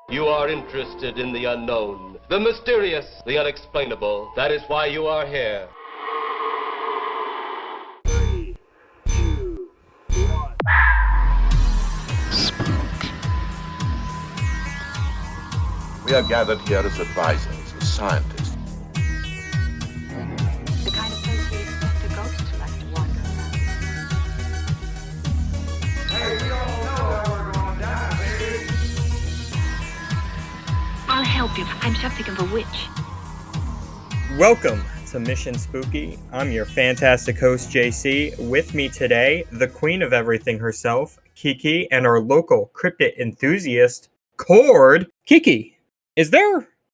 You are interested in the unknown, the mysterious, the unexplainable. That is why you are here. 3, 2, 1. Spook. We are gathered here as advisors, as scientists. The kind of place we expect a ghost to like to wander around. Hey, we all know that we're going down, baby. I'll help you. I'm something of a witch. Welcome to Mission Spoo-key. I'm your fantastic host, JC. With me today, the queen of everything herself, Kiki, and our local cryptid enthusiast, Cord. Kiki,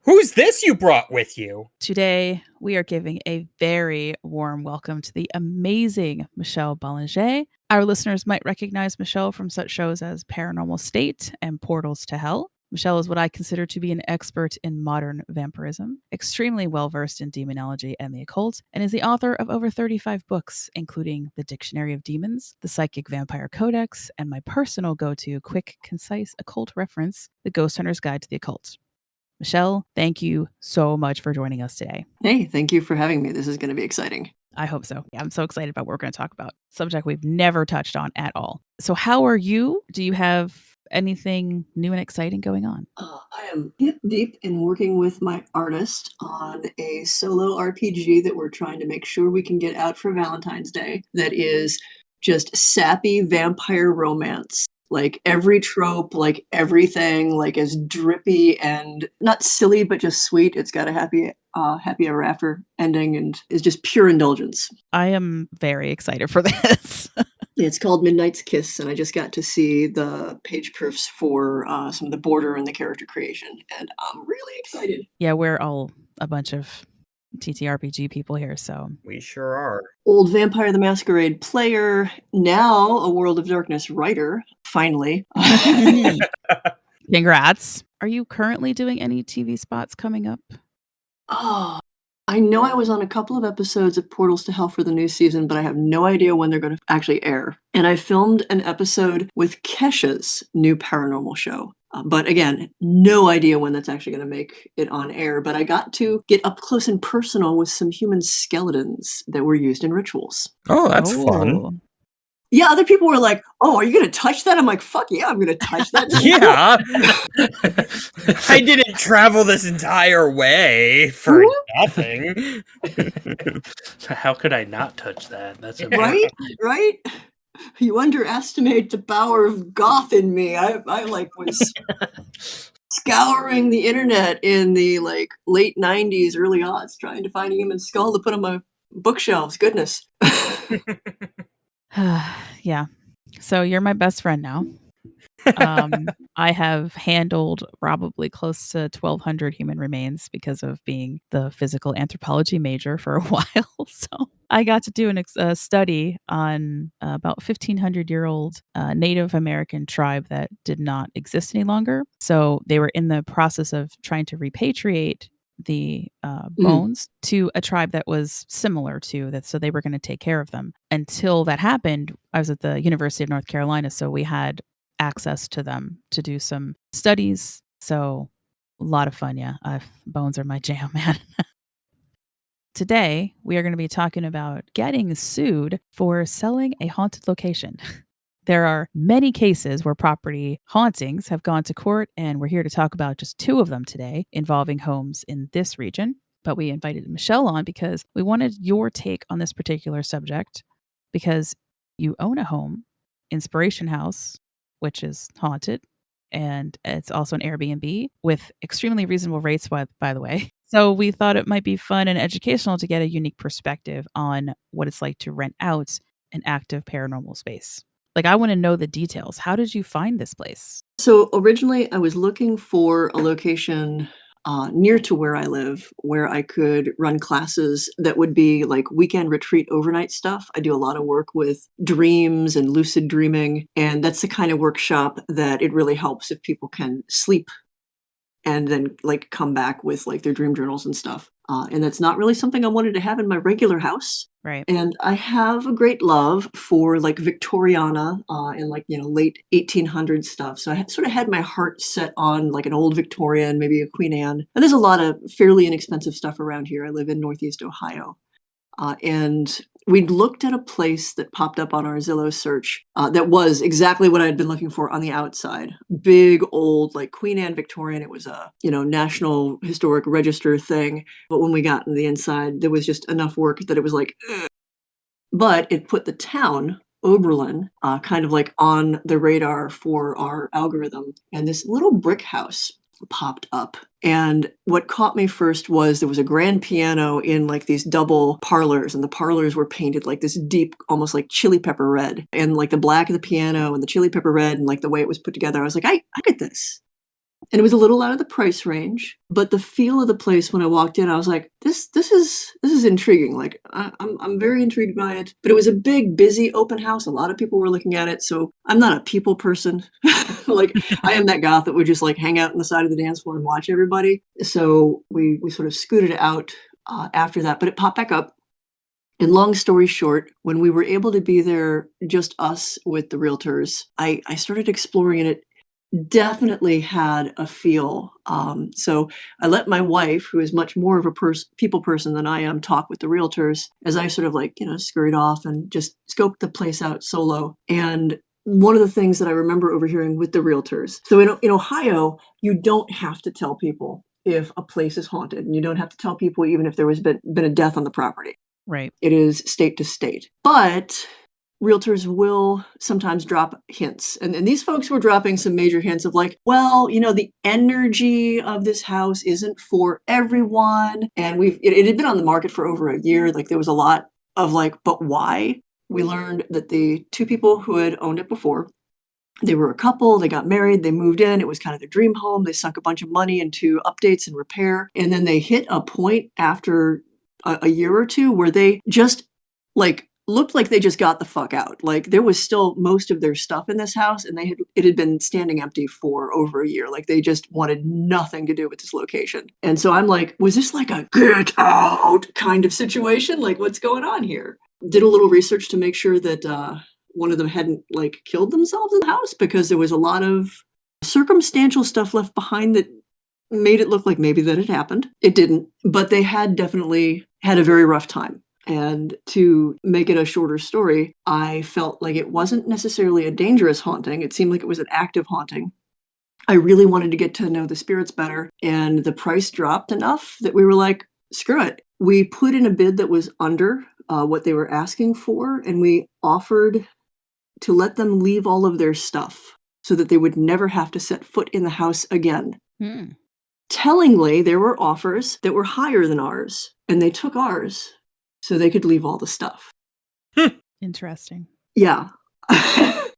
who's this you brought with you? Today, we are giving a very warm welcome to the amazing Michelle Belanger. Our listeners might recognize Michelle from such shows as Paranormal State and Portals to Hell. Michelle is what I consider to be an expert in modern vampirism, extremely well-versed in demonology and the occult, and is the author of over 35 books, including The Dictionary of Demons, The Psychic Vampire Codex, and my personal go-to quick, concise occult reference, The Ghost Hunter's Guide to the Occult. Michelle, thank you so much for joining us today. Hey, thank you for having me. This is going to be exciting. I hope so. Yeah, I'm so excited about what we're going to talk about. Subject we've never touched on at all. So how are you? Do you have anything new and exciting going on? I am hip deep in working with my artist on a solo RPG that we're trying to make sure we can get out for Valentine's Day. That is just sappy vampire romance. Like every trope, like everything, like is drippy and not silly, but just sweet. It's got a happy ever after ending and is just pure indulgence. I am very excited for this. It's called Midnight's Kiss, and I just got to see the page perfs for some of the border and the character creation, and I'm really excited. Yeah, we're all a bunch of TTRPG people here, so. We sure are. Old Vampire the Masquerade player, now a World of Darkness writer, finally. Congrats. Are you currently doing any TV spots coming up? Oh, I know I was on a couple of episodes of Portals to Hell for the new season, but I have no idea when they're going to actually air. And I filmed an episode with Kesha's new paranormal show. But again, no idea when that's actually going to make it on air. But I got to get up close and personal with some human skeletons that were used in rituals. Oh, that's fun. Yeah, other people were like, oh, are you going to touch that? I'm like, fuck yeah, I'm going to touch that. Yeah. I didn't travel this entire way for nothing. How could I not touch that? That's amazing. Right? You underestimate the power of goth in me. I like was scouring the internet in the like late 90s, early aughts, trying to find a human skull to put on my bookshelves. Goodness. Yeah. So you're my best friend now. I have handled probably close to 1,200 human remains because of being the physical anthropology major for a while. So I got to do a study on about 1,500-year-old Native American tribe that did not exist any longer. So they were in the process of trying to repatriate the bones to a tribe that was similar to that. So they were going to take care of them. Until that happened, I was at the University of North Carolina. So we had access to them to do some studies. So a lot of fun. Yeah. Bones are my jam, man. Today, we are going to be talking about getting sued for selling a haunted location. There are many cases where property hauntings have gone to court, and we're here to talk about just 2 of them today involving homes in this region. But we invited Michelle on because we wanted your take on this particular subject because you own a home, Inspiration House, which is haunted, and it's also an Airbnb with extremely reasonable rates, by the way. So we thought it might be fun and educational to get a unique perspective on what it's like to rent out an active paranormal space. Like, I want to know the details. How did you find this place? So originally I was looking for a location near to where I live, where I could run classes that would be like weekend retreat overnight stuff. I do a lot of work with dreams and lucid dreaming, and that's the kind of workshop that it really helps if people can sleep and then like come back with like their dream journals and stuff. And that's not really something I wanted to have in my regular house. Right. And I have a great love for like Victoriana and like, late 1800s stuff. So I sort of had my heart set on like an old Victorian, maybe a Queen Anne. And there's a lot of fairly inexpensive stuff around here. I live in Northeast Ohio. And we'd looked at a place that popped up on our Zillow search that was exactly what I had been looking for on the outside. Big, old, like Queen Anne Victorian. It was a, National Historic Register thing. But when we got in the inside, there was just enough work that it was like, ugh. But it put the town, Oberlin, kind of like on the radar for our algorithm. And this little brick house popped up. And what caught me first was there was a grand piano in like these double parlors, and the parlors were painted like this deep, almost like chili pepper red. And like the black of the piano and the chili pepper red and like the way it was put together, I was like, I get this. And it was a little out of the price range, but the feel of the place when I walked in, I was like, this is intriguing. Like I'm very intrigued by it. But it was a big, busy open house. A lot of people were looking at it. So I'm not a people person. Like I am that goth that would just like hang out on the side of the dance floor and watch everybody. So we sort of scooted out after that, but it popped back up. And long story short, when we were able to be there, just us with the realtors, I started exploring it. Definitely had a feel. So I let my wife, who is much more of a people person than I am, talk with the realtors as I sort of like, scurried off and just scoped the place out solo. And one of the things that I remember overhearing with the realtors. So in Ohio, you don't have to tell people if a place is haunted, and you don't have to tell people even if there was been a death on the property. Right. It is state to state. But realtors will sometimes drop hints. And these folks were dropping some major hints of like, well, the energy of this house isn't for everyone. And it had been on the market for over a year. Like there was a lot of like, but why? We learned that the two people who had owned it before, they were a couple, they got married, they moved in. It was kind of their dream home. They sunk a bunch of money into updates and repair. And then they hit a point after a year or two where they just like looked like they just got the fuck out. Like there was still most of their stuff in this house, and it had been standing empty for over a year. Like they just wanted nothing to do with this location. And so I'm like, was this like a get out kind of situation? Like what's going on here? Did a little research to make sure that one of them hadn't like killed themselves in the house, because there was a lot of circumstantial stuff left behind that made it look like maybe that had happened. It didn't, but they had definitely had a very rough time. And to make it a shorter story, I felt like it wasn't necessarily a dangerous haunting. It seemed like it was an active haunting. I really wanted to get to know the spirits better, and the price dropped enough that we were like, screw it. We put in a bid that was under what they were asking for, and we offered to let them leave all of their stuff so that they would never have to set foot in the house again. Tellingly, there were offers that were higher than ours, and they took ours so they could leave all the stuff. Interesting. Yeah.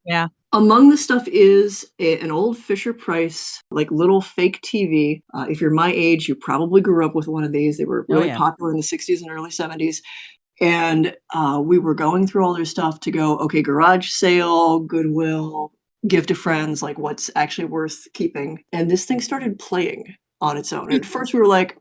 Yeah. Among the stuff is an old Fisher-Price, like little fake TV. If you're my age, you probably grew up with one of these. They were really popular in the 60s and early 70s. And we were going through all their stuff to go, okay, garage sale, Goodwill, give to friends, like what's actually worth keeping. And this thing started playing on its own. At first we were like,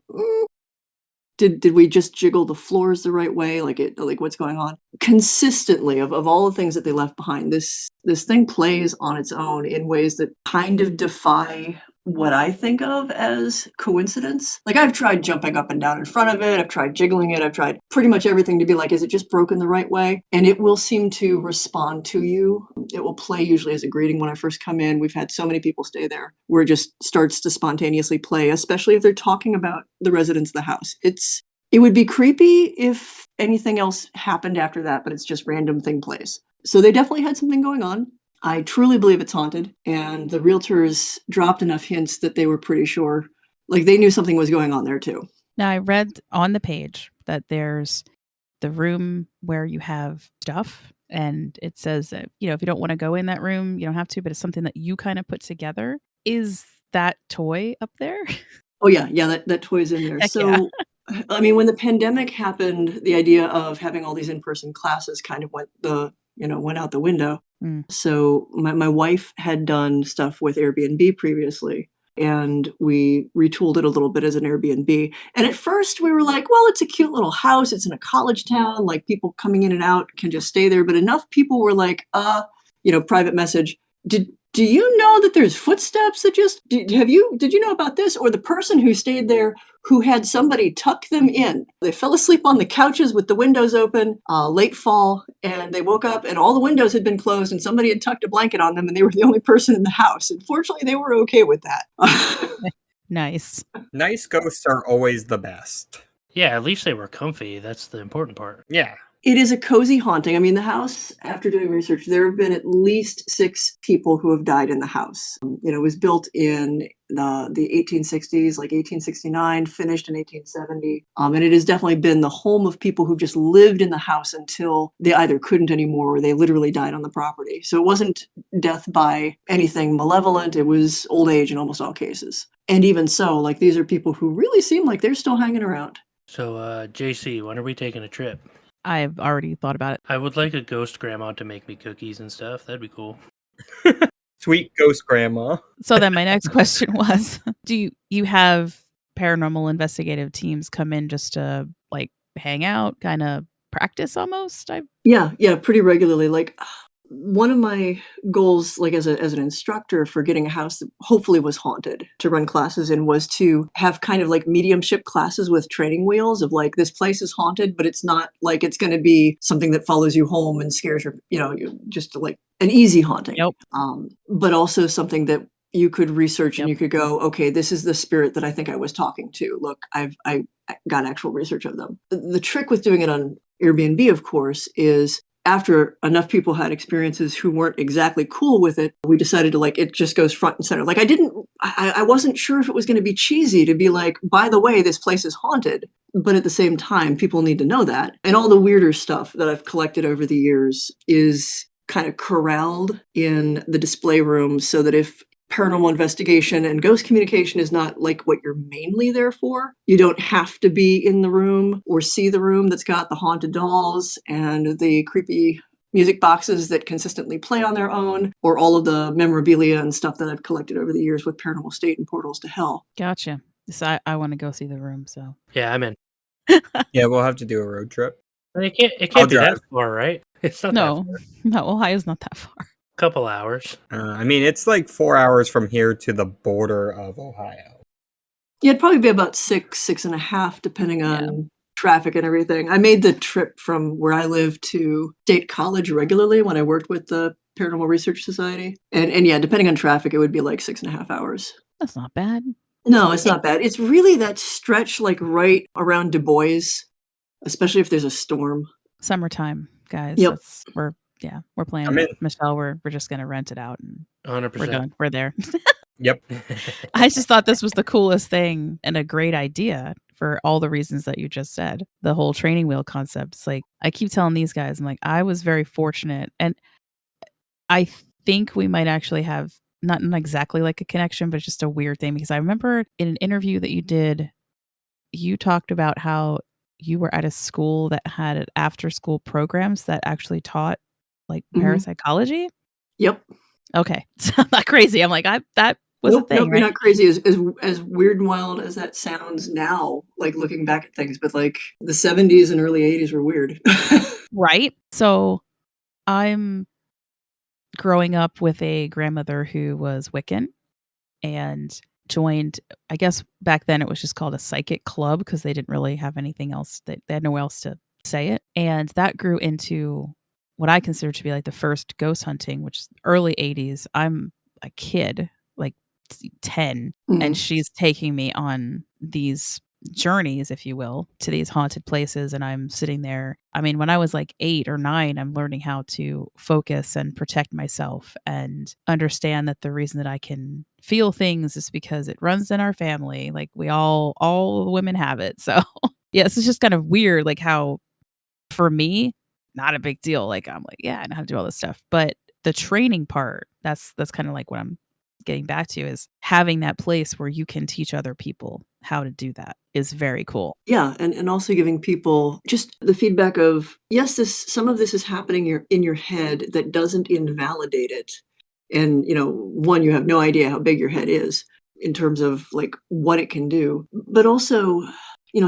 did we just jiggle the floors the right way? Like what's going on? Consistently, of all the things that they left behind, this thing plays on its own in ways that kind of defy what I think of as coincidence. Like I've tried jumping up and down in front of it. I've tried jiggling it. I've tried pretty much everything to be like, is it just broken the right way? And it will seem to respond to you. It will play usually as a greeting when I first come in. We've had so many people stay there where it just starts to spontaneously play, especially if they're talking about the residents of the house. It would be creepy if anything else happened after that, but it's just random thing plays. So they definitely had something going on. I truly believe it's haunted, and the realtors dropped enough hints that they were pretty sure, like they knew something was going on there too. Now I read on the page that there's the room where you have stuff, and it says that, if you don't want to go in that room, you don't have to, but it's something that you kind of put together. Is that toy up there? Oh yeah. That toy's in there. Heck So, yeah. I mean, when the pandemic happened, the idea of having all these in-person classes kind of went out the window. So my wife had done stuff with Airbnb previously. and we retooled it a little bit as an Airbnb. And at first we were like, well, it's a cute little house. It's in a college town. Like people coming in and out can just stay there. But enough people were like, private message. Do you know that there's footsteps that did you know about this? Or the person who stayed there who had somebody tuck them in. They fell asleep on the couches with the windows open, late fall, and they woke up and all the windows had been closed and somebody had tucked a blanket on them and they were the only person in the house. And fortunately, they were okay with that. Nice. Nice ghosts are always the best. Yeah, at least they were comfy. That's the important part. Yeah. It is a cozy haunting. I mean, the house, after doing research, there have been at least 6 people who have died in the house. It was built in the 1860s, like 1869, finished in 1870. And it has definitely been the home of people who've just lived in the house until they either couldn't anymore or they literally died on the property. So it wasn't death by anything malevolent. It was old age in almost all cases. And even so, like, these are people who really seem like they're still hanging around. So, JC, when are we taking a trip? I've already thought about it. I would like a ghost grandma to make me cookies and stuff. That'd be cool. Sweet ghost grandma. So then my next question was, do you have paranormal investigative teams come in just to like hang out, kind of practice almost? Yeah, pretty regularly. Like one of my goals, like as an instructor for getting a house that hopefully was haunted to run classes in, was to have kind of like mediumship classes with training wheels of like, this place is haunted, but it's not like it's going to be something that follows you home and scares you, just like an easy haunting. Yep. But also something that you could research and you could go, okay, this is the spirit that I think I was talking to. Look, I got actual research of them. The trick with doing it on Airbnb, of course, is after enough people had experiences who weren't exactly cool with it, we decided to it just goes front and center. Like I wasn't sure if it was going to be cheesy to be like, by the way, this place is haunted. But at the same time, people need to know that. And all the weirder stuff that I've collected over the years is kind of corralled in the display room so that if paranormal investigation and ghost communication is not like what you're mainly there for, you don't have to be in the room or see the room that's got the haunted dolls and the creepy music boxes that consistently play on their own, or all of the memorabilia and stuff that I've collected over the years with Paranormal State and Portals to Hell. Gotcha. So I want to go see the room. So Yeah, I'm in. Yeah, we'll have to do a road trip. It can't be that far, right? It's not that far. No, Ohio's not that far. Couple hours. It's like 4 hours from here to the border of Ohio. Yeah, it'd probably be about 6.5, depending on traffic and everything. I made the trip from where I live to State College regularly when I worked with the Paranormal Research Society. And yeah, depending on traffic, it would be like 6.5 hours. That's not bad. No, it's not bad. It's really that stretch like right around Du Bois, especially if there's a storm. Summertime, guys. Yep. We're planning. Michelle, we're just gonna rent it out and 100%. We're there. Yep. I just thought this was the coolest thing and a great idea for all the reasons that you just said. The whole training wheel concept. It's like I keep telling these guys, I'm like, I was very fortunate, and I think we might actually have not exactly like a connection, but just a weird thing, because I remember in an interview that you did, you talked about how you were at a school that had after school programs that actually taught like parapsychology. Yep. Okay. So I'm not crazy. I'm like, that was a thing. Nope, right? You're not crazy. As weird and wild as that sounds now, like looking back at things, but like the 70s and early 80s were weird. Right. So I'm growing up with a grandmother who was Wiccan and joined, I guess back then it was just called a psychic club because they didn't really have anything else. They had nowhere else to say it. And that grew into what I consider to be like the first ghost hunting, which is early 80s. I'm a kid, like 10, and she's taking me on these journeys, if you will, to these haunted places. And I'm sitting there. I mean, when I was like 8 or 9, I'm learning how to focus and protect myself and understand that the reason that I can feel things is because it runs in our family. Like we all the women have it. So yeah, it's just kind of weird, like how for me, not a big deal. Like I'm like, yeah, I know how to do all this stuff. But the training part, that's kind of like what I'm getting back to, is having that place where you can teach other people how to do that is very cool. Yeah, and also giving people just the feedback of, yes, some of this is happening in your head that doesn't invalidate it. And, one, you have no idea how big your head is. in terms of like what it can do, but also,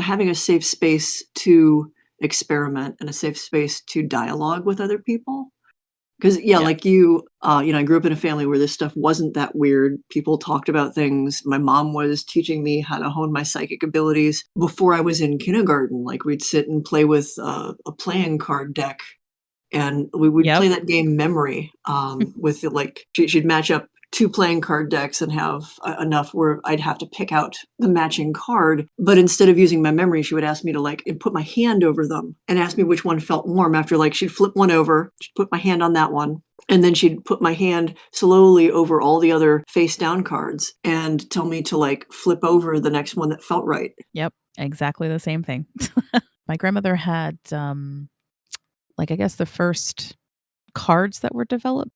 having a safe space to experiment and a safe space to dialogue with other people. Because yeah, Yeah. like you, I grew up in a family where this stuff wasn't that weird. People talked about things. My mom was teaching me how to hone my psychic abilities before I was in kindergarten. Like we'd sit and play with a playing card deck, and we would Yep. play that game memory with she'd match up two playing card decks and have enough where I'd have to pick out the matching card. But instead of using my memory, she would ask me to and put my hand over them and ask me which one felt warm. After she'd flip one over, she'd put my hand on that one. And then she'd put my hand slowly over all the other face down cards and tell me to flip over the next one that felt right. Yep. Exactly the same thing. My grandmother had, I guess the first cards that were developed.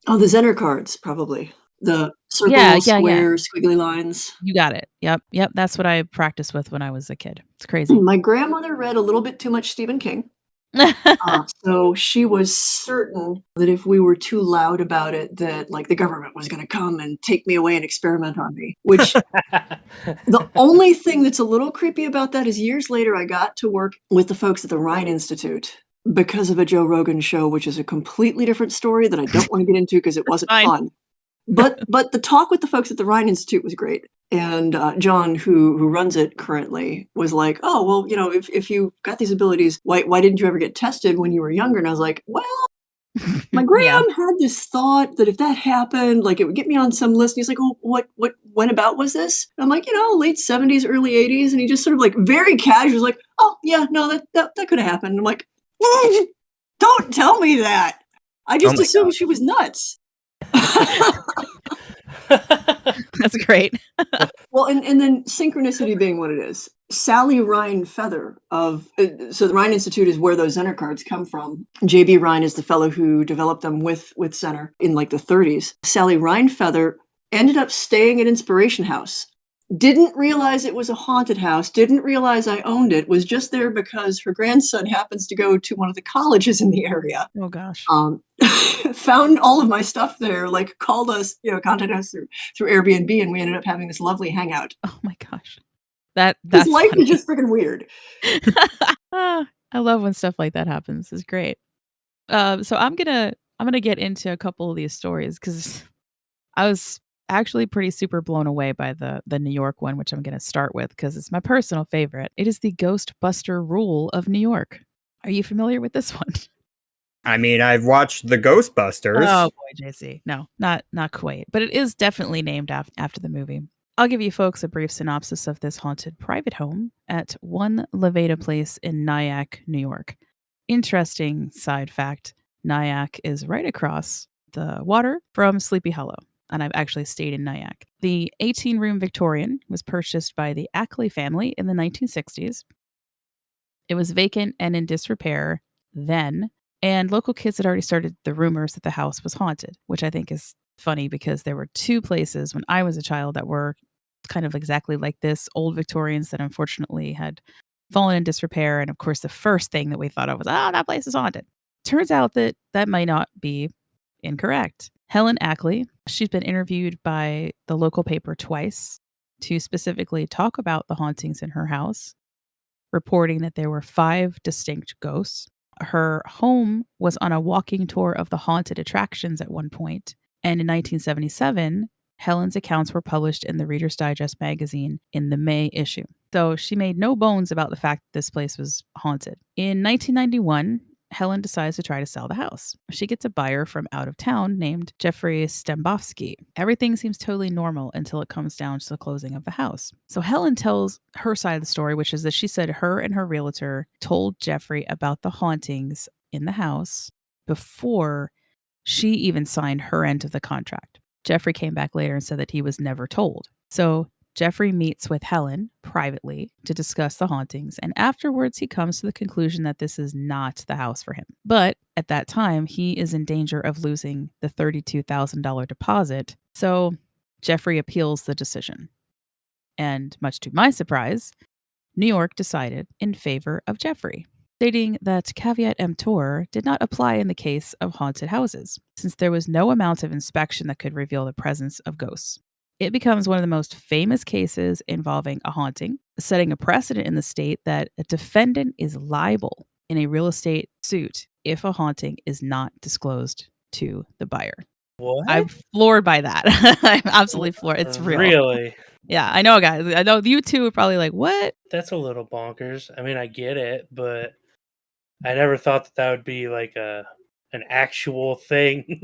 Oh, the Zener cards, probably. The circle, Yeah. square, squiggly lines. You got it. Yep. That's what I practiced with when I was a kid. It's crazy. My grandmother read a little bit too much Stephen King. So she was certain that if we were too loud about it, that the government was going to come and take me away and experiment on me, which the only thing that's a little creepy about that is years later, I got to work with the folks at the Rhine Institute because of a Joe Rogan show, which is a completely different story that I don't want to get into because it wasn't Fine. fun. But the talk with the folks at the Rhine Institute was great. And John, who runs it currently, was like, "Oh, well, if you got these abilities, why didn't you ever get tested when you were younger?" And I was like, "Well, my gram had this thought that if that happened, it would get me on some list." And he's like, "Oh, when about was this?" And I'm like, late 70s, early 80s. And he just sort of very casual was like, "Oh, yeah, no, that could have happened." I'm like, "Don't tell me that. I just assumed she was nuts." That's great. Well, and then synchronicity being what it is. Sally Rhine Feather so the Rhine Institute is where those Zener cards come from. J.B. Rhine is the fellow who developed them with Zener in the 30s. Sally Rhine Feather ended up staying at Inspiration House. Didn't realize it was a haunted house, didn't realize I owned it, was just there because her grandson happens to go to one of the colleges in the area. Oh, gosh. Found all of my stuff there, called us, contacted us through Airbnb, and we ended up having this lovely hangout. Oh, my gosh. That's life funny. is just freaking weird. I love when stuff like that happens. It's great. So I'm gonna get into a couple of these stories because I was actually pretty super blown away by the New York one, which I'm gonna start with because it's my personal favorite. It is the Ghostbuster rule of New York. Are you familiar with this one? I mean, I've watched the Ghostbusters. Oh boy, JC. No, not quite. But it is definitely named after the movie. I'll give you folks a brief synopsis of this haunted private home at 1 Levada Place in Nyack, New York. Interesting side fact, Nyack is right across the water from Sleepy Hollow, and I've actually stayed in Nyack. The 18-room Victorian was purchased by the Ackley family in the 1960s. It was vacant and in disrepair then, and local kids had already started the rumors that the house was haunted, which I think is funny because there were two places when I was a child that were kind of exactly like this, old Victorians that unfortunately had fallen in disrepair. And of course, the first thing that we thought of was, that place is haunted. Turns out that might not be incorrect. Helen Ackley, she's been interviewed by the local paper twice to specifically talk about the hauntings in her house, reporting that there were 5 distinct ghosts. Her home was on a walking tour of the haunted attractions at one point. And in 1977, Helen's accounts were published in the Reader's Digest magazine in the May issue. So she made no bones about the fact that this place was haunted. In 1991, Helen decides to try to sell the house. She gets a buyer from out of town named Jeffrey Stembowski. Everything seems totally normal until it comes down to the closing of the house. So Helen tells her side of the story, which is that she said her and her realtor told Jeffrey about the hauntings in the house before she even signed her end of the contract. Jeffrey came back later and said that he was never told. So Jeffrey meets with Helen privately to discuss the hauntings, and afterwards he comes to the conclusion that this is not the house for him. But at that time, he is in danger of losing the $32,000 deposit, so Jeffrey appeals the decision. And much to my surprise, New York decided in favor of Jeffrey, stating that caveat emptor did not apply in the case of haunted houses, since there was no amount of inspection that could reveal the presence of ghosts. it becomes one of the most famous cases involving a haunting, setting a precedent in the state that a defendant is liable in a real estate suit if a haunting is not disclosed to the buyer. What? I'm floored by that. I'm absolutely floored. It's real. Really? Yeah, I know, guys. I know you two are probably like, what? That's a little bonkers. I mean, I get it, but I never thought that would be like an actual thing.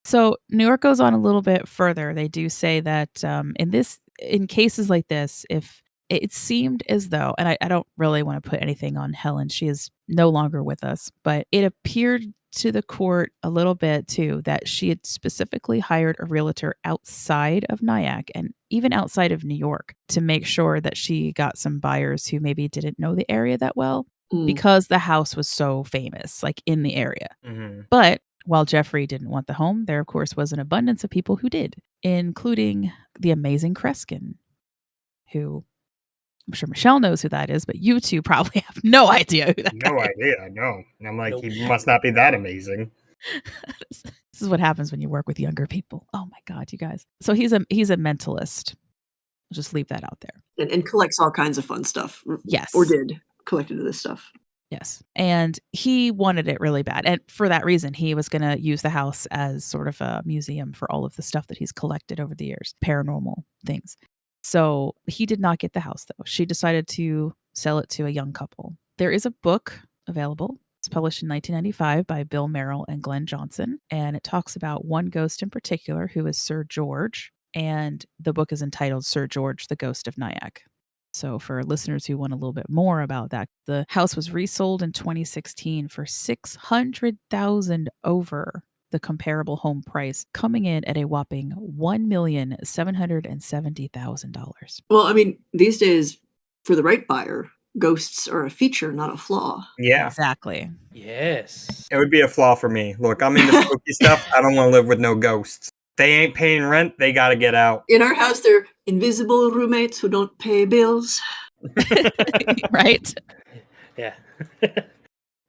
So New York goes on a little bit further. They do say that in cases like this, if it seemed as though, and I don't really want to put anything on Helen, she is no longer with us, but it appeared to the court a little bit too that she had specifically hired a realtor outside of Nyack and even outside of New York to make sure that she got some buyers who maybe didn't know the area that well because the house was so famous, like in the area. Mm-hmm. But while Jeffrey didn't want the home, there of course was an abundance of people who did, including the amazing Kreskin, who I'm sure Michelle knows who that is, but you two probably have no idea who that No guy idea. No. And I'm like, Nope. he must not be that amazing. is. This is what happens when you work with younger people. Oh my God, you guys. So he's a mentalist. I'll just leave that out there. And collects all kinds of fun stuff. Yes. Or did collect into this stuff. Yes. And he wanted it really bad. And for that reason, he was going to use the house as sort of a museum for all of the stuff that he's collected over the years, paranormal things. So he did not get the house, though. She decided to sell it to a young couple. There is a book available. It's published in 1995 by Bill Merrill and Glenn Johnson. And it talks about one ghost in particular, who is Sir George. And the book is entitled Sir George, the Ghost of Nyack. So for listeners who want a little bit more about that, the house was resold in 2016 for $600,000 over the comparable home price, coming in at a whopping $1,770,000. Well, I mean, these days, for the right buyer, ghosts are a feature, not a flaw. Yeah. Exactly. Yes. It would be a flaw for me. Look, I'm into spooky stuff. I don't want to live with no ghosts. They ain't paying rent. They got to get out. In our house, they're invisible roommates who don't pay bills. Right? Yeah.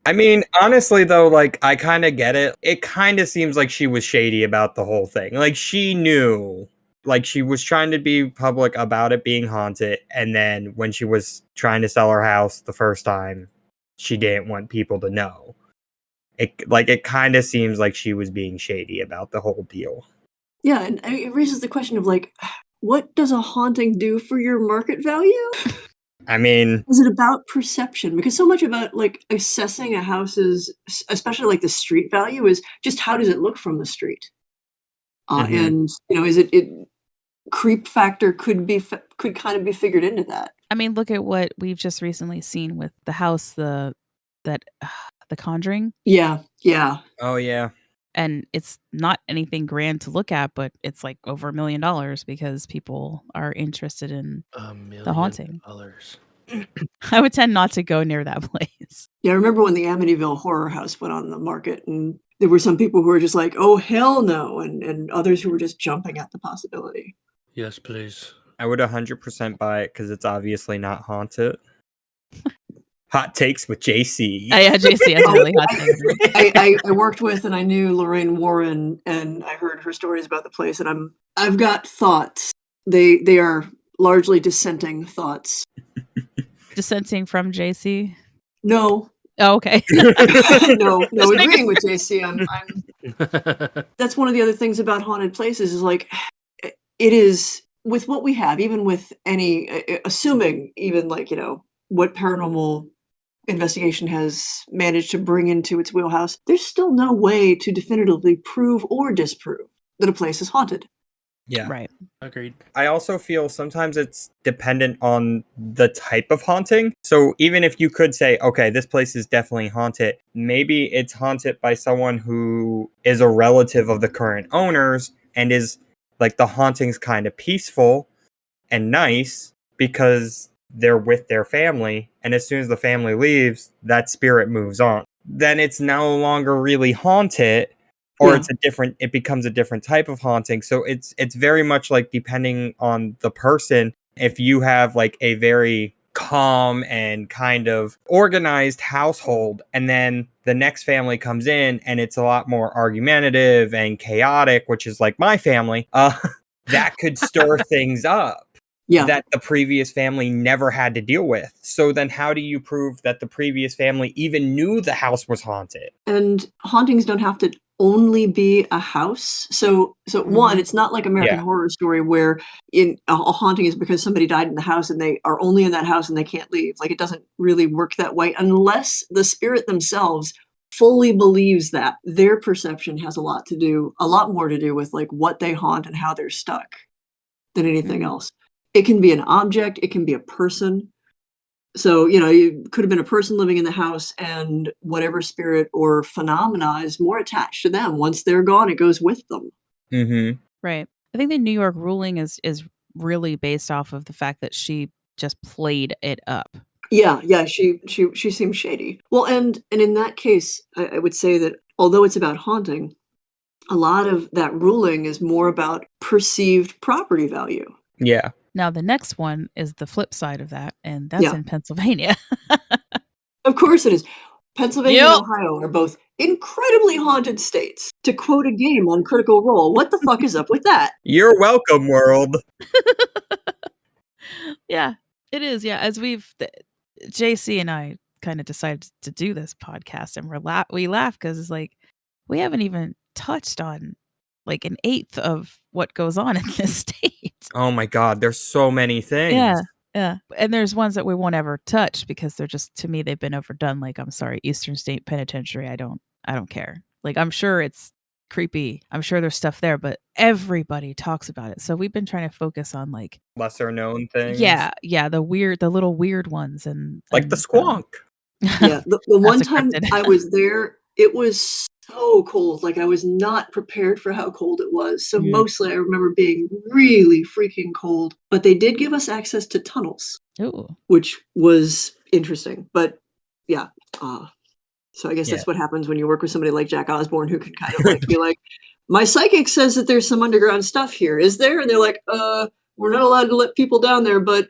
I mean, honestly, though, like, I kind of get it. It kind of seems like she was shady about the whole thing. Like, she knew. Like, she was trying to be public about it being haunted. And then when she was trying to sell her house the first time, she didn't want people to know. It kind of seems like she was being shady about the whole deal. Yeah, and I mean, it raises the question of, like, what does a haunting do for your market value? I mean, Is it about perception? Because so much about, like, assessing a house's, especially, like, the street value is just how does it look from the street? And, you know, is it creep factor could kind of be figured into that. I mean, look at what we've just recently seen with the house, the Conjuring. Yeah. oh, yeah. And it's not anything grand to look at, but it's like over $1 million because people are interested in the haunting. I would tend not to go near that place. Yeah, I remember when the Amityville Hororhaus went on the market, and there were some people who were just like, oh, hell no, and others who were just jumping at the possibility. Yes, please. I would 100% buy it because it's obviously not haunted. Hot takes with JC. Yeah, JC has a really hot take. I worked with and I knew Lorraine Warren, and I heard her stories about the place, and I've got thoughts. They are largely dissenting thoughts. Dissenting from JC? No. Oh, okay. no, agreeing with JC. That's one of the other things about haunted places is, like, it is, with what we have, even with any, assuming even, like, you know, what paranormal investigation has managed to bring into its wheelhouse, there's still no way to definitively prove or disprove that a place is haunted. Yeah. Right. Agreed. I also feel sometimes it's dependent on the type of haunting. So even if you could say, okay, this place is definitely haunted, maybe it's haunted by someone who is a relative of the current owners and is like the haunting's kind of peaceful and nice because they're with their family. And as soon as the family leaves, that spirit moves on. Then it's no longer really haunted. Or it becomes a different type of haunting. So it's very much like depending on the person. If you have like a very calm and kind of organized household, and then the next family comes in and it's a lot more argumentative and chaotic, which is like my family, that could stir things up Yeah. that the previous family never had to deal with. So then how do you prove that the previous family even knew the house was haunted? And hauntings don't have to only be a house. So one, it's not like American Yeah. Horror Story where a haunting is because somebody died in the house and they are only in that house and they can't leave. Like, it doesn't really work that way unless the spirit themselves fully believes that. Their perception has a lot more to do with like what they haunt and how they're stuck than anything else. It can be an object, it can be a person. So, it could have been a person living in the house, and whatever spirit or phenomena is more attached to them. Once they're gone, it goes with them. Mm-hmm. Right. I think the New York ruling is really based off of the fact that she just played it up. Yeah, she seems shady. Well, and in that case, I would say that although it's about haunting, a lot of that ruling is more about perceived property value. Yeah. Now, the next one is the flip side of that, and that's Yeah. in Pennsylvania. Of course it is. Pennsylvania Yep. and Ohio are both incredibly haunted states. To quote a game on Critical Role, what the fuck is up with that? You're welcome, world. Yeah, it is. Yeah, as JC and I kind of decided to do this podcast, and we laugh because it's like we haven't even touched on like an eighth of what goes on in this state. Oh my God, there's so many things. Yeah. And there's ones that we won't ever touch because they're just, to me, they've been overdone. Like, I'm sorry, Eastern State Penitentiary. I don't care. Like, I'm sure it's creepy. I'm sure there's stuff there, but everybody talks about it. So we've been trying to focus on like Lesser known things. Yeah, the little weird ones, and Like the squonk. Yeah, the one That's a time cryptid. I was there, it was so cold. Like, I was not prepared for how cold it was. So mostly I remember being really freaking cold. But they did give us access to tunnels, Ooh. which was interesting. But yeah, so I guess that's what happens when you work with somebody like Jack Osborne, who can kind of like be like, my psychic says that there's some underground stuff here. Is there? And they're like, we're not allowed to let people down there, but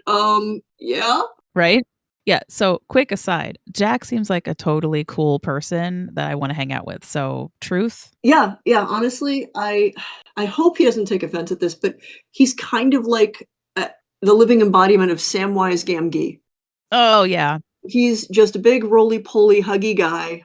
yeah. Right? Yeah. So, quick aside, Jack seems like a totally cool person that I want to hang out with. So, truth? Yeah. Honestly, I hope he doesn't take offense at this, but he's kind of like the living embodiment of Samwise Gamgee. Oh, yeah. He's just a big roly-poly, huggy guy,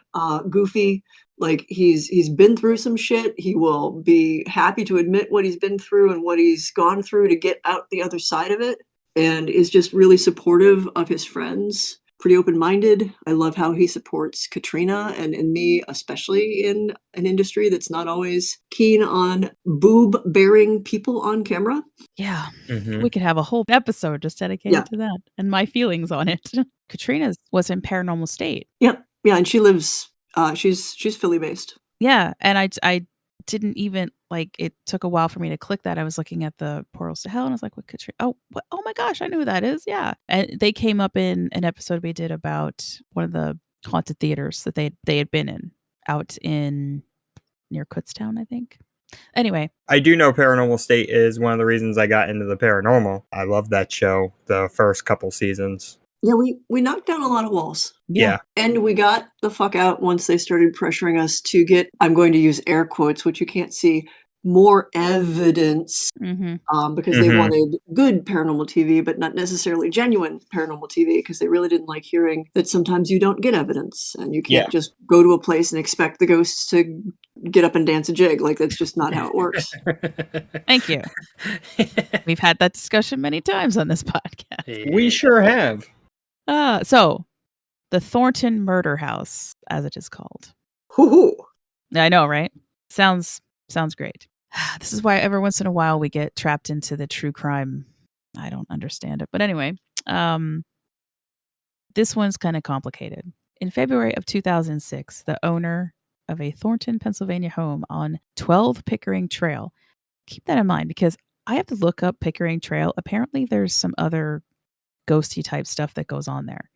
goofy. Like, he's been through some shit. He will be happy to admit what he's been through and what he's gone through to get out the other side of it, and is just really supportive of his friends. Pretty open-minded. I love how he supports Katrina and me, especially in an industry that's not always keen on boob-bearing people on camera. Yeah. Mhm. We could have a whole episode just dedicated to that and my feelings on it. Katrina was in Paranormal State. Yep. Yeah, and she lives, she's Philly-based. Yeah, and I didn't even, like, it took a while for me to click that. I was looking at the Portals to Hell, and I was like, what Katrina? Oh my gosh, I knew who that is. Yeah. And they came up in an episode we did about one of the haunted theaters that they had been in out in near Kutztown, I think. Anyway. I do know Paranormal State is one of the reasons I got into the paranormal. I love that show, the first couple seasons. Yeah, we knocked down a lot of walls. Yeah. And we got the fuck out once they started pressuring us to get, I'm going to use air quotes, which you can't see, more evidence, because they wanted good paranormal TV, but not necessarily genuine paranormal TV, because they really didn't like hearing that sometimes you don't get evidence, and you can't just go to a place and expect the ghosts to get up and dance a jig. Like, that's just not how it works. Thank you. We've had that discussion many times on this podcast. We sure have. So, the Thornton Murder House, as it is called. Hoo-hoo. I know, right? Sounds great. This is why every once in a while we get trapped into the true crime. I don't understand it. But anyway, this one's kind of complicated. In February of 2006, the owner of a Thornton, Pennsylvania home on 12 Pickering Trail. Keep that in mind because I have to look up Pickering Trail. Apparently there's some other ghosty type stuff that goes on there.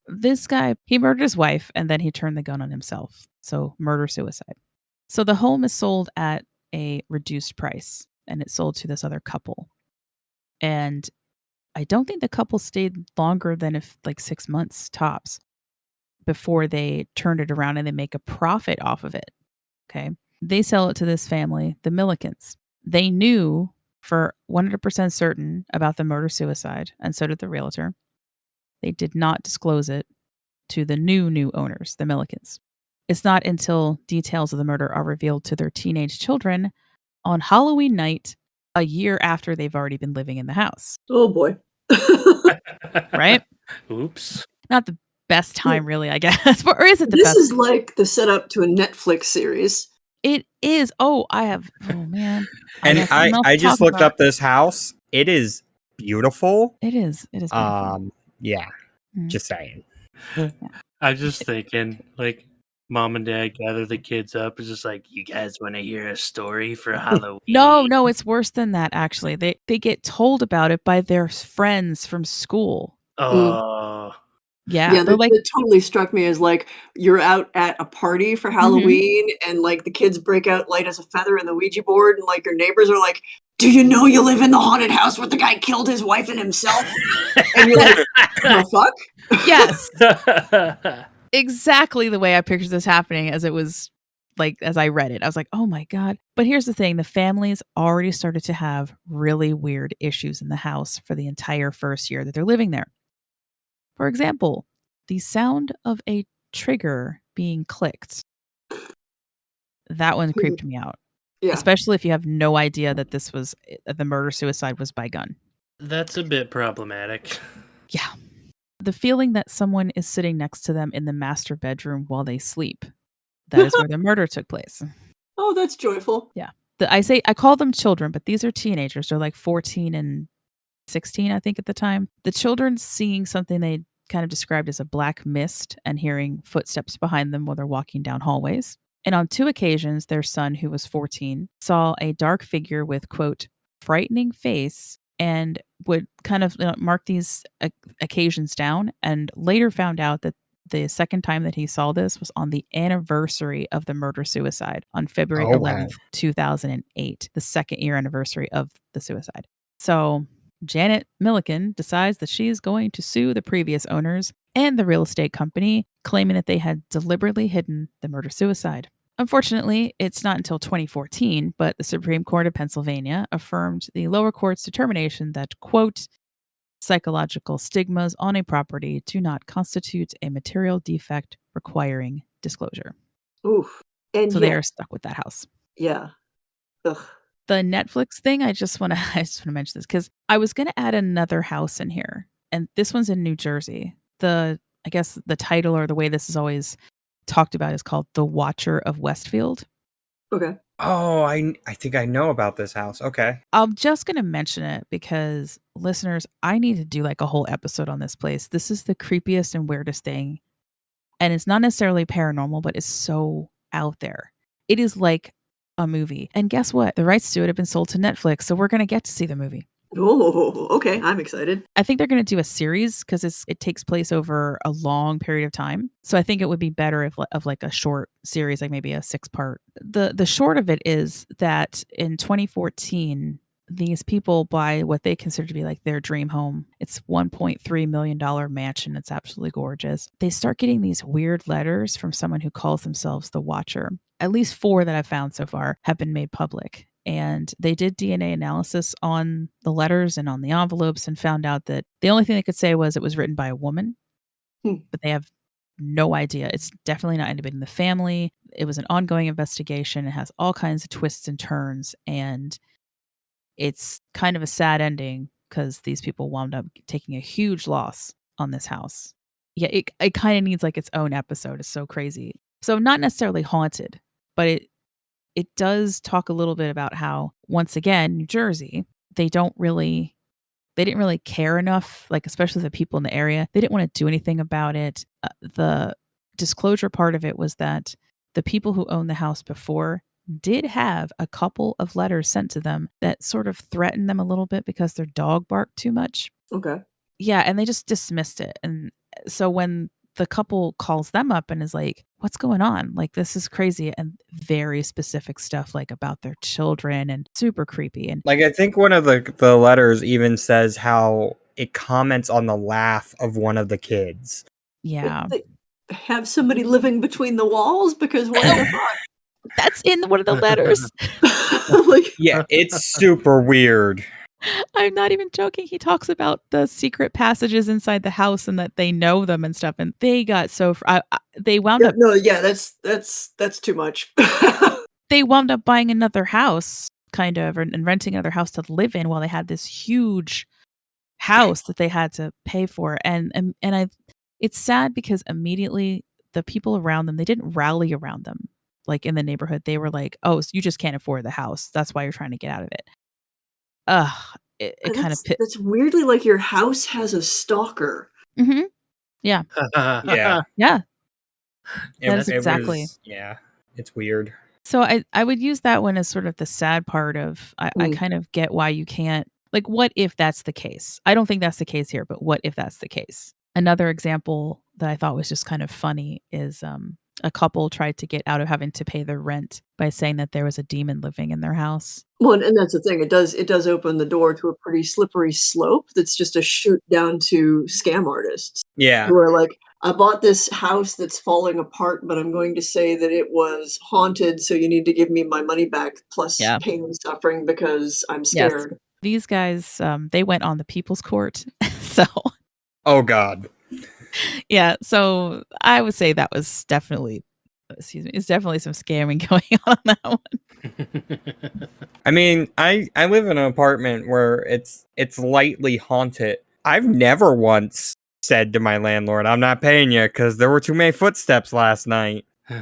This guy, he murdered his wife and then he turned the gun on himself. So murder-suicide. So the home is sold at a reduced price and it's sold to this other couple. And I don't think the couple stayed longer than 6 months tops before they turned it around and they make a profit off of it. Okay. They sell it to this family, the Millikens. They knew for 100% certain about the murder-suicide, and so did the realtor. They did not disclose it to the new owners, the Millikens. It's not until details of the murder are revealed to their teenage children on Halloween night, a year after they've already been living in the house. Oh boy. Right? Oops. Not the best time, really, I guess. Or is it the This best? is like the setup to a Netflix series. It is. Oh man. And got something else I to just talk looked about. up this house. It is beautiful. It is beautiful. Yeah. Mhm. Just saying. I was just thinking, like, mom and dad gather the kids up. It's just like, you guys want to hear a story for Halloween? No, it's worse than that, actually. They get told about it by their friends from school. Oh, Yeah, they're like, that totally struck me as like you're out at a party for Halloween and like the kids break out light as a feather in the Ouija board and like your neighbors are like, do you know you live in the haunted house where the guy killed his wife and himself? And you're like, the fuck? yes, exactly the way I pictured this happening as it was like, as I read it. I was like, oh my God. But here's the thing. The families already started to have really weird issues in the house for the entire first year that they're living there. For example, the sound of a trigger being clicked. That one creeped me out. Yeah. Especially if you have no idea that this was the murder-suicide was by gun. that's a bit problematic. Yeah. The feeling that someone is sitting next to them in the master bedroom while they sleep. That is where the murder took place. Oh, that's joyful. Yeah. I call them children, but these are teenagers. They're like 14 and 16, I think, at the time. The children seeing something they kind of described as a black mist and hearing footsteps behind them while they're walking down hallways. And on 2 occasions, their son, who was 14, saw a dark figure with, quote, frightening face, and would kind of mark these occasions down, and later found out that the second time that he saw this was on the anniversary of the murder-suicide on February 11th, 2008, the second year anniversary of the suicide. So Janet Milliken decides that she is going to sue the previous owners and the real estate company, claiming that they had deliberately hidden the murder-suicide. Unfortunately, it's not until 2014, but the Supreme Court of Pennsylvania affirmed the lower court's determination that, quote, psychological stigmas on a property do not constitute a material defect requiring disclosure. Oof. And so they are stuck with that house. Yeah. Ugh. The Netflix thing, I just want to mention this because I was going to add another house in here, and this one's in New Jersey. I guess the title or the way this is always talked about is called The Watcher of Westfield. Okay. Oh, I think I know about this house. Okay. I'm just going to mention it because, listeners, I need to do like a whole episode on this place. This is the creepiest and weirdest thing. And it's not necessarily paranormal, but it's so out there. It is like a movie. And guess what? The rights to it have been sold to Netflix, so we're going to get to see the movie. Oh, okay. I'm excited. I think they're going to do a series because it takes place over a long period of time. So I think it would be better if of like a short series, like maybe a 6-part. The short of it is that in 2014, these people buy what they consider to be like their dream home. It's $1.3 million mansion. It's absolutely gorgeous. They start getting these weird letters from someone who calls themselves the Watcher. At least 4 that I've found so far have been made public. And they did DNA analysis on the letters and on the envelopes and found out that the only thing they could say was it was written by a woman, but they have no idea. It's definitely not anybody in the family. It was an ongoing investigation. It has all kinds of twists and turns, and it's kind of a sad ending because these people wound up taking a huge loss on this house. Yeah, it kind of needs like its own episode. It's so crazy. So not necessarily haunted, but it does talk a little bit about how, once again, New Jersey, they didn't really care enough, like especially the people in the area. They didn't want to do anything about it. The disclosure part of it was that the people who owned the house before did have a couple of letters sent to them that sort of threatened them a little bit because their dog barked too much. Okay. Yeah, and they just dismissed it. And so when the couple calls them up and is like, what's going on? Like, this is crazy, and very specific stuff like about their children and super creepy. And like, I think one of the letters even says how it comments on the laugh of one of the kids. Yeah. They have somebody living between the walls because what the fuck? That's in one of the letters. Like, Yeah, it's super weird. I'm not even joking. He talks about the secret passages inside the house and that they know them and stuff. And they got so they wound yeah, up no, yeah, that's too much. they wound up buying another house, kind of, and renting another house to live in while they had this huge house that they had to pay for. It's sad because immediately the people around them, they didn't rally around them, like in the neighborhood. They were like, "Oh, so you just can't afford the house. That's why you're trying to get out of it." Ugh, it kind of That's weirdly like your house has a stalker. Mm-hmm. Yeah. Yeah. Yeah. It, That is it exactly. was, yeah, it's weird. So I would use that one as sort of the sad part of I kind of get why you can't, like, what if that's the case? I don't think that's the case here, but what if that's the case? Another example that I thought was just kind of funny is a couple tried to get out of having to pay their rent by saying that there was a demon living in their house. Well, and that's the thing. It does open the door to a pretty slippery slope that's just a shoot down to scam artists Yeah. who are like, I bought this house that's falling apart, but I'm going to say that it was haunted, so you need to give me my money back plus Yeah. pain and suffering because I'm Yes. scared. These guys, they went on the people's court. So, Oh God. yeah. So I would say that was definitely, it's definitely some scamming going on that one. I mean, I live in an apartment where it's lightly haunted. I've never once said to my landlord, "I'm not paying you because there were too many footsteps last night." Oh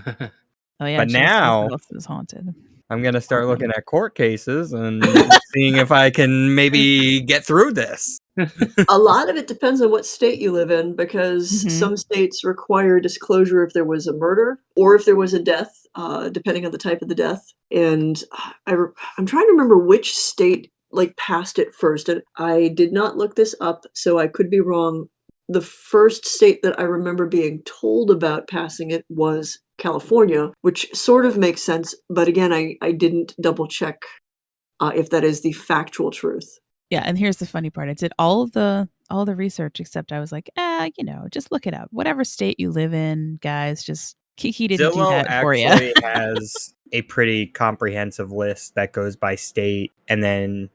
yeah. But Jason's now house is haunted. I'm gonna start looking at court cases and seeing if I can maybe get through this. A lot of it depends on what state you live in because Mhm. some states require disclosure if there was a murder or if there was a death, depending on the type of the death. And I'm trying to remember which state like passed it first. And I did not look this up, so I could be wrong. The first state that I remember being told about passing it was California, which sort of makes sense. But again, I didn't double check if that is the factual truth. Yeah, and here's the funny part. I did all the research except I was like, just look it up. Whatever state you live in, guys, just Kiki didn't do Zillow that for you. actually has a pretty comprehensive list that goes by state and then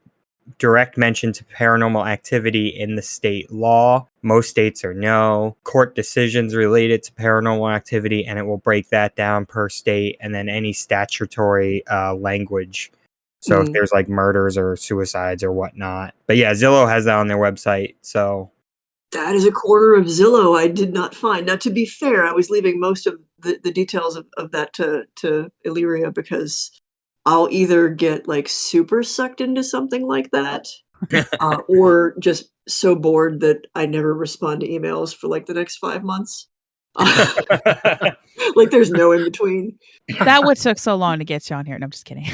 direct mention to paranormal activity in the state law. Most states are no. Court decisions related to paranormal activity, and it will break that down per state, and then any statutory language. So if there's like murders or suicides or whatnot. But yeah, Zillow has that on their website. So That is a quarter of Zillow I did not find. Now, to be fair, I was leaving most of the details of that to Illyria because I'll either get like super sucked into something like that or just so bored that I never respond to emails for like the next 5 months. Like there's no in between. That would took so long to get you on here. No, I'm just kidding.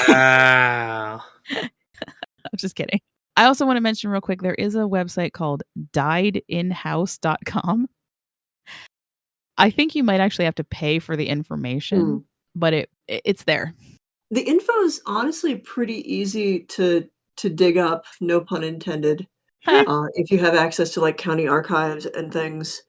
Wow. I'm just kidding. I also want to mention real quick, there is a website called diedinhouse.com. I think you might actually have to pay for the information, but it's there. The info is honestly pretty easy to dig up, no pun intended. If you have access to like county archives and things.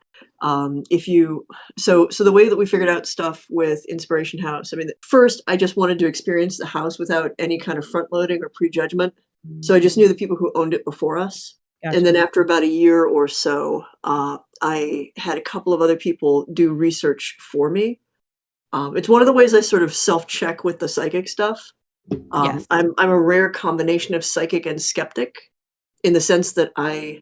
If you so the way that we figured out stuff with Inspiration House, I mean, first I just wanted to experience the house without any kind of front loading or prejudgment. So I just knew the people who owned it before us. Gotcha. And then after about a year or so, I had a couple of other people do research for me. It's one of the ways I sort of self-check with the psychic stuff. Yes. I'm a rare combination of psychic and skeptic in the sense that I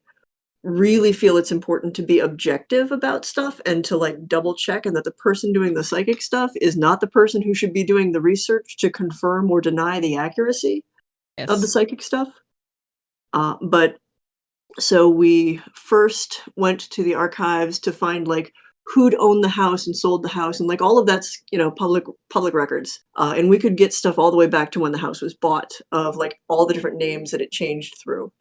really feel it's important to be objective about stuff and to like double check, and that the person doing the psychic stuff is not the person who should be doing the research to confirm or deny the accuracy of the psychic stuff. But so we first went to the archives to find like who'd owned the house and sold the house, and like all of that's public records, and we could get stuff all the way back to when the house was bought of like all the different names that it changed through.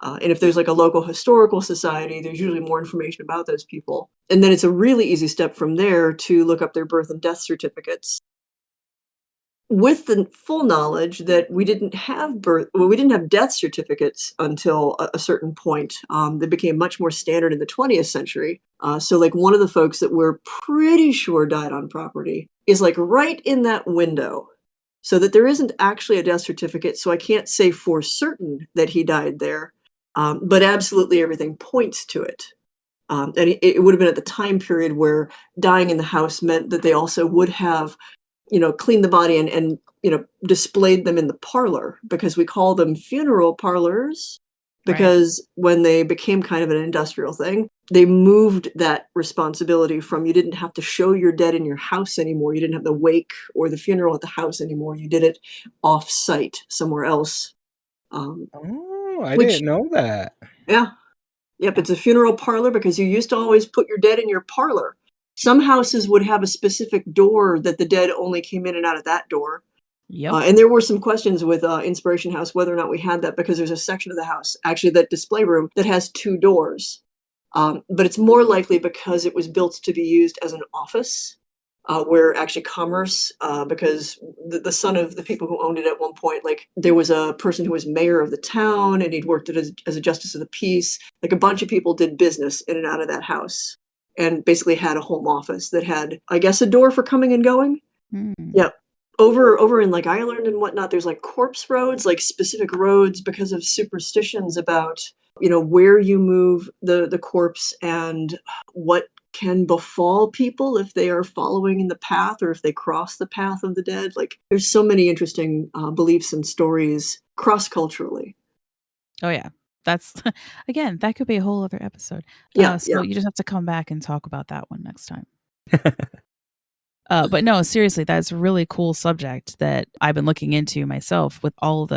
And if there's like a local historical society, there's usually more information about those people. And then it's a really easy step from there to look up their birth and death certificates. With the full knowledge that we didn't have death certificates until a certain point. They became much more standard in the 20th century. So like one of the folks that we're pretty sure died on property is like right in that window so that there isn't actually a death certificate. So I can't say for certain that he died there, but absolutely everything points to it. And it would have been at the time period where dying in the house meant that they also would have, cleaned the body and displayed them in the parlor, because we call them funeral parlors, because when they became kind of an industrial thing, they moved that responsibility from, you didn't have to show your dead in your house anymore. You didn't have the wake or the funeral at the house anymore. You did it off site somewhere else. I didn't know that. Yeah. Yep, it's a funeral parlor because you used to always put your dead in your parlor. Some houses would have a specific door that the dead only came in and out of that door. Yep. And there were some questions with Inspiration House whether or not we had that, because there's a section of the house, actually that display room, that has 2 doors. But it's more likely because it was built to be used as an office, where actually commerce, because the son of the people who owned it at one point, like there was a person who was mayor of the town and he'd worked as a justice of the peace. Like a bunch of people did business in and out of that house and basically had a home office that had, I guess, a door for coming and going. Yep. Over in like Ireland and whatnot, there's like corpse roads, like specific roads because of superstitions about, where you move the corpse and what can befall people if they are following in the path or if they cross the path of the dead. Like there's so many interesting beliefs and stories cross-culturally. Oh yeah. That's again, that could be a whole other episode. So you just have to come back and talk about that one next time. But no, seriously, that's a really cool subject that I've been looking into myself with all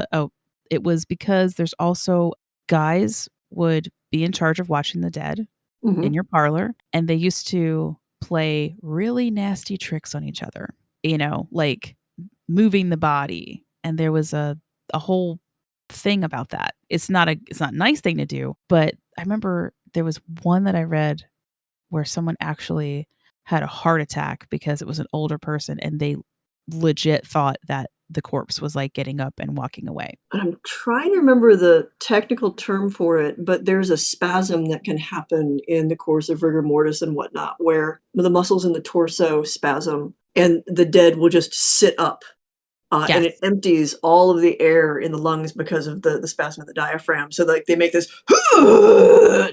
it was because there's also guys would be in charge of watching the dead in your parlor, and they used to play really nasty tricks on each other, like moving the body. And there was a whole thing about that. It's not a nice thing to do, but I remember there was one that I read where someone actually had a heart attack because it was an older person and they legit thought that the corpse was like getting up and walking away. I'm trying to remember the technical term for it, but there's a spasm that can happen in the course of rigor mortis and whatnot, where the muscles in the torso spasm and the dead will just sit up. And it empties all of the air in the lungs because of the spasm of the diaphragm. So like they make this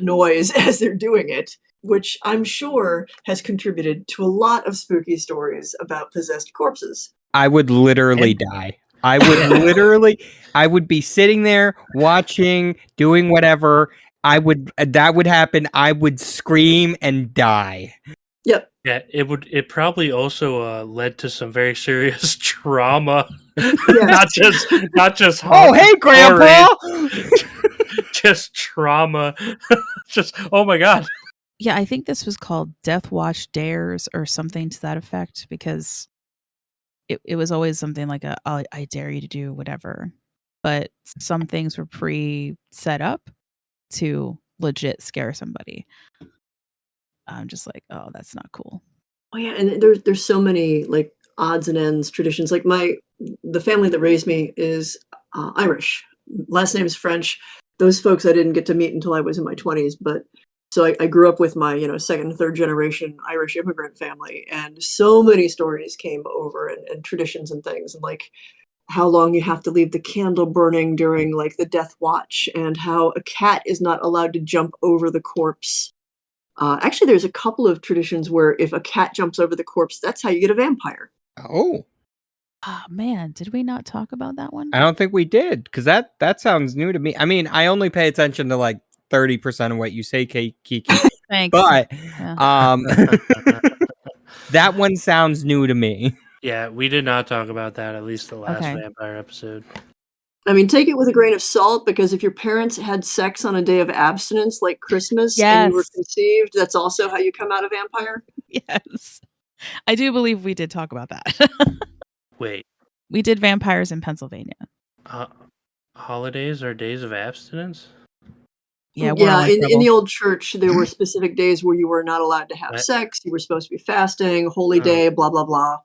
noise as they're doing it, which I'm sure has contributed to a lot of spooky stories about possessed corpses. I would literally die. I would be sitting there watching, doing whatever. That would happen. I would scream and die. Yep. Yeah, it probably also led to some very serious trauma. Yes. not just oh, hey, Grandpa! just trauma. Just, oh my God. Yeah, I think this was called Death Watch Dares or something to that effect, because it was always something like I dare you to do whatever. But some things were pre-set up to legit scare somebody. I'm just like, oh, that's not cool. Oh yeah, and there's so many like odds and ends traditions. Like the family that raised me is Irish. Last name is French. Those folks I didn't get to meet until I was in my 20s, but so I grew up with my, second and third generation Irish immigrant family, and so many stories came over and traditions and things, and like how long you have to leave the candle burning during like the death watch, and how a cat is not allowed to jump over the corpse. Actually, there's a couple of traditions where if a cat jumps over the corpse, that's how you get a vampire. Oh. Oh man, did we not talk about that one? I don't think we did, because that sounds new to me. I mean, I only pay attention to like 30% of what you say, Kiki. Thanks. But that one sounds new to me. Yeah, we did not talk about that, at least the last vampire episode. I mean, take it with a grain of salt, because if your parents had sex on a day of abstinence, like Christmas, and you were conceived, that's also how you come out a vampire. Yes. I do believe we did talk about that. Wait. We did vampires in Pennsylvania. Holidays are days of abstinence? Yeah, in the old church, there were specific days where you were not allowed to have sex. You were supposed to be fasting, holy day, blah, blah, blah.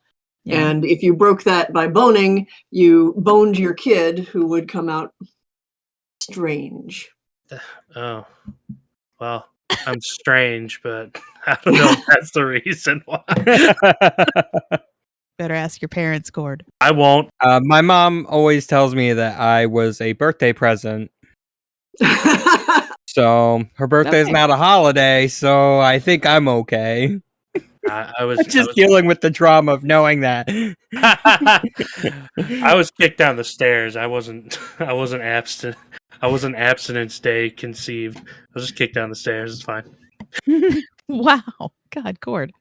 Yeah. And if you broke that by boning, you boned your kid, who would come out strange. Oh, well, I'm strange, but I don't know if that's the reason why. Better ask your parents, Cord. I won't. My mom always tells me that I was a birthday present. So her birthday's Okay. not a holiday, so I think I'm okay. I was Just dealing with the trauma of knowing that. I was kicked down the stairs. I wasn't abstinent. I wasn't abstinence day conceived. I was just kicked down the stairs. It's fine. Wow. God, Cord.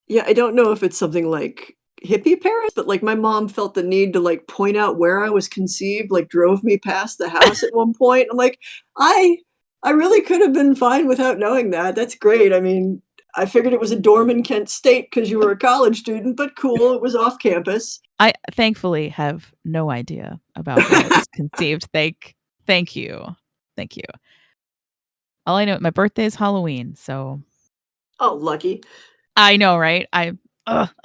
Yeah, I don't know if it's something like hippie parents, but like my mom felt the need to like point out where I was conceived, like drove me past the house at one point. I'm like, I really could have been fine without knowing that. That's great. I mean, I figured it was a dorm in Kent State because you were a college student, but cool, it was off campus. I thankfully have no idea about where I was conceived. Thank you. Thank you. All I know, my birthday is Halloween, so Oh, lucky. I know, right? I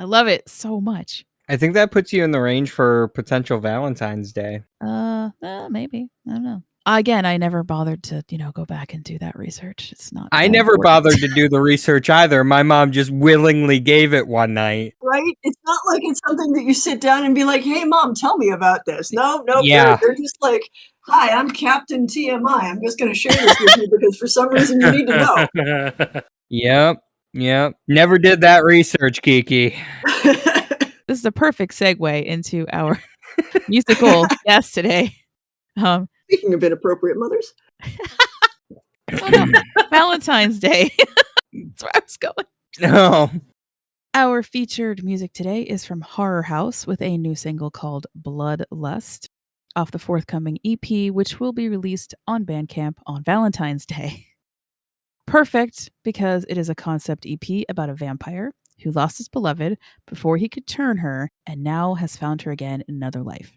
love it so much. I think that puts you in the range for potential Valentine's Day. Maybe. I don't know. Again, I never bothered to, go back and do that research. It's not. I that never important. bothered to do the research either. My mom just willingly gave it one night. Right? It's not like it's something that you sit down and be like, hey, mom, tell me about this. No, Yeah. they're just like, hi, I'm Captain TMI. I'm just going to share this with you because for some reason you need to know. Yep. Never did that research, Kiki. This is a perfect segue into our musical guest today. Speaking of inappropriate mothers. Oh no, Valentine's Day. That's where I was going. No. Our featured music today is from Hororhaus with a new single called Bloodlust off the forthcoming EP, which will be released on Bandcamp on Valentine's Day. Perfect because it is a concept EP about a vampire who lost his beloved before he could turn her and now has found her again in another life.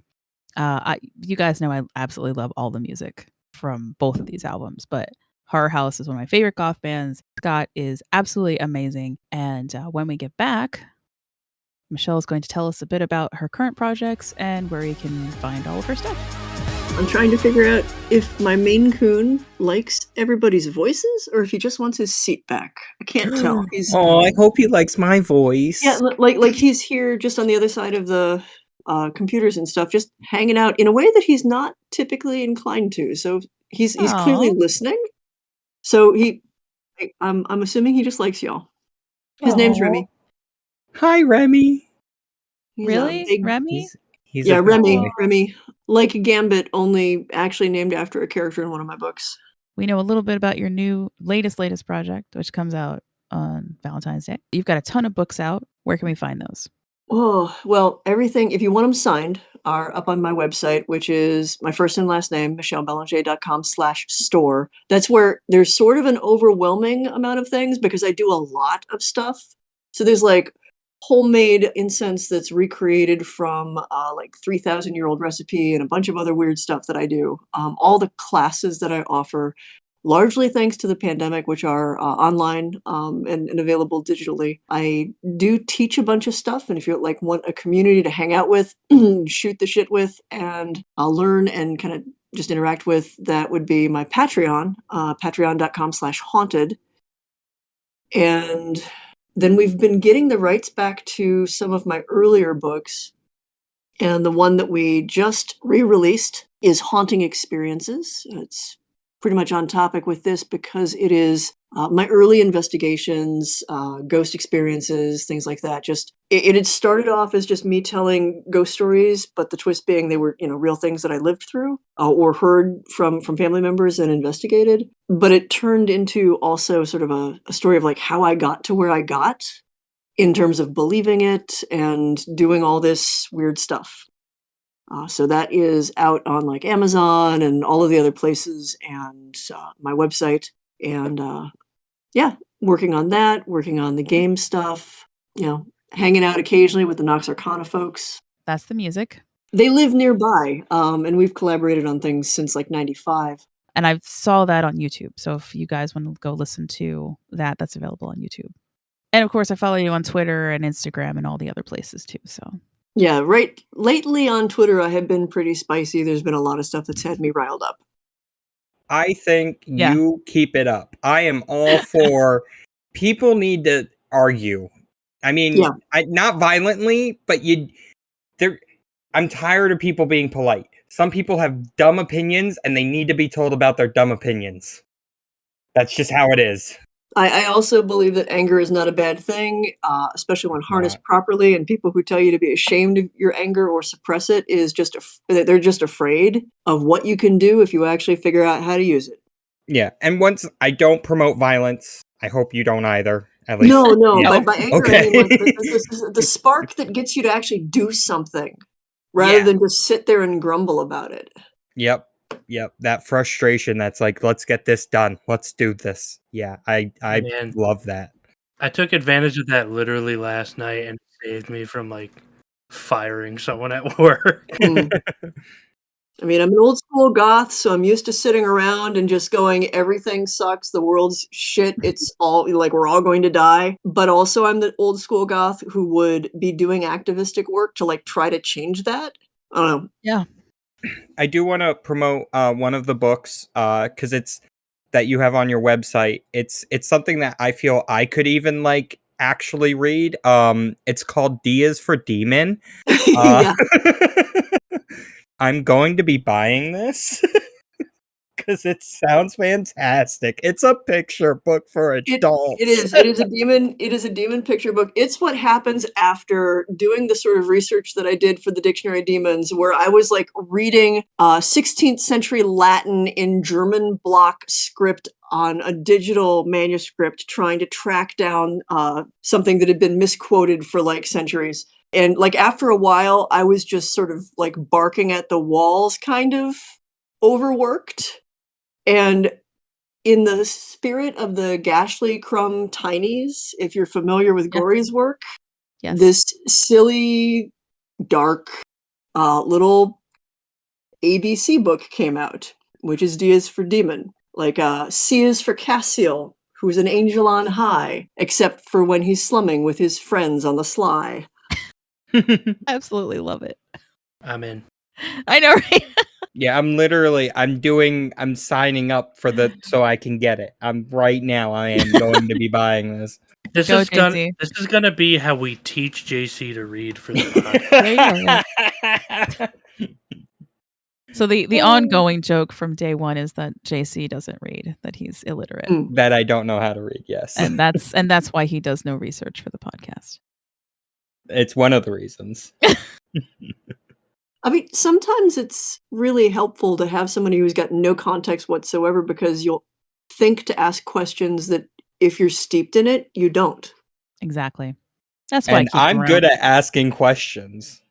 You guys know I absolutely love all the music from both of these albums, but Hororhaus is one of my favorite goth bands. Scott is absolutely amazing. And when we get back, Michelle is going to tell us a bit about her current projects and where you can find all of her stuff. I'm trying to figure out if my Maine Coon likes everybody's voices or if he just wants his seat back. I can't tell. I hope he likes my voice. Yeah, like he's here just on the other side of the computers and stuff, just hanging out in a way that he's not typically inclined to. So he's clearly listening. So I'm assuming he just likes y'all. His name's Remy. Hi, Remy. He's Really? Remy? He's yeah, a Remy. Remy. Like Gambit, only actually named after a character in one of my books. We know a little bit about your new latest project, which comes out on Valentine's Day. You've got a ton of books out. Where can we find those? Oh, well, everything, if you want them signed, are up on my website, which is my first and last name, michellebelanger.com/store. That's where there's sort of an overwhelming amount of things because I do a lot of stuff. So there's like homemade incense that's recreated from like 3,000-year-old recipe and a bunch of other weird stuff that I do. All the classes that I offer, largely thanks to the pandemic, which are online and available digitally. I do teach a bunch of stuff, and if you like want a community to hang out with, shoot the shit with, and I'll learn and kind of just interact with, that would be my Patreon, patreon.com/haunted. And then we've been getting the rights back to some of my earlier books, and the one that we just re-released is Haunting Experiences. It's pretty much on topic with this because it is my early investigations, ghost experiences, things like that. Just it had started off as just me telling ghost stories, but the twist being they were real things that I lived through or heard from family members and investigated. But it turned into also sort of a story of like how I got to where I got in terms of believing it and doing all this weird stuff. So that is out on like Amazon and all of the other places and my website. And yeah, working on that, working on the game stuff, hanging out occasionally with the Nox Arcana folks. That's the music. They live nearby, and we've collaborated on things since like 95. And I saw that on YouTube. So if you guys want to go listen to that, that's available on YouTube. And of course, I follow you on Twitter and Instagram and all the other places too. So yeah, right. Lately on Twitter, I have been pretty spicy. There's been a lot of stuff that's had me riled up. I think you keep it up. I am all for people need to argue. I mean, Yeah. not violently, but I'm tired of people being polite. Some people have dumb opinions, and they need to be told about their dumb opinions. That's just how it is. I also believe that anger is not a bad thing, especially when harnessed properly. And people who tell you to be ashamed of your anger or suppress it is they're just afraid of what you can do if you actually figure out how to use it. Yeah, and once I don't promote violence, I hope you don't either. At least, No. yeah. By anger, Okay. I mean like the spark that gets you to actually do something, rather Yeah. than just sit there and grumble about it. Yep. That frustration. That's like, let's get this done. Let's do this. Yeah, I Man. love that. I took advantage of that literally last night and it saved me from like firing someone at work. I mean, I'm an old school goth, so I'm used to sitting around and just going, everything sucks, the world's shit, it's all like we're all going to die. But also, I'm the old school goth who would be doing activistic work to like try to change that. I don't know. Yeah. I do want to promote one of the books because it's that you have on your website. It's something that I feel I could even like actually read. It's called D is for Demon. Yeah. I'm going to be buying this because it sounds fantastic. It's a picture book for adults. It is a demon picture book. It's what happens after doing the sort of research that I did for the Dictionary of Demons, where I was like reading 16th century Latin in German block script on a digital manuscript, trying to track down something that had been misquoted for like centuries. And like after a while, I was just sort of like barking at the walls, kind of overworked. And in the spirit of the Gashly Crumb Tinies, if you're familiar with Gory's work, this silly, dark little ABC book came out, which is D is for Demon. Like C is for Cassiel, who's an angel on high, except for when he's slumming with his friends on the sly. Absolutely love it. I'm in. I know, right? Yeah, I'm signing up for so I can get it. I am going to be buying this. This is gonna be how we teach JC to read for the podcast. There you go. So the ongoing joke from day one is that JC doesn't read, that he's illiterate. That I don't know how to read, yes. And that's why he does no research for the podcast. It's one of the reasons. I mean, sometimes it's really helpful to have somebody who's got no context whatsoever, because you'll think to ask questions that if you're steeped in it, you don't. Exactly. That's why I'm good at asking questions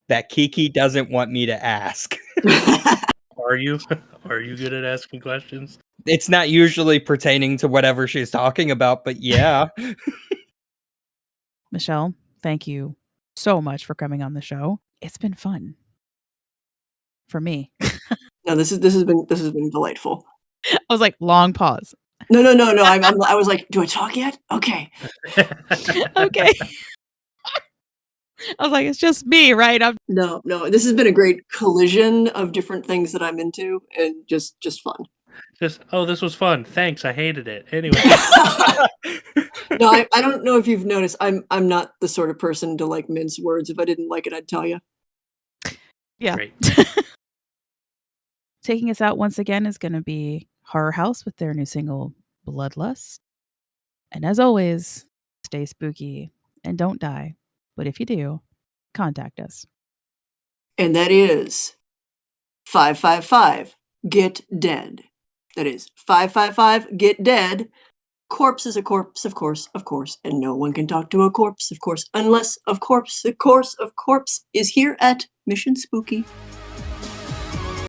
that Kiki doesn't want me to ask. Are you? Are you good at asking questions? It's not usually pertaining to whatever she's talking about, but yeah. Michelle, thank you so much for coming on the show. It's been fun. For me. No, this has been delightful. I was like, long pause. No. I was like, do I talk yet? Okay. Okay. I was like, it's just me, right? No. This has been a great collision of different things that I'm into, and just fun. This was fun. Thanks. I hated it. Anyway. No, I don't know if you've noticed. I'm not the sort of person to like mince words. If I didn't like it, I'd tell you. Yeah. Great. Taking us out once again is going to be Hororhaus with their new single, Bloodlust. And as always, stay spooky and don't die. But if you do, contact us. And that is 555 get dead. That is 555 get dead. Corpse is a corpse, of course, and no one can talk to a corpse, of course, unless, of course, the corpse is here at Mission Spooky.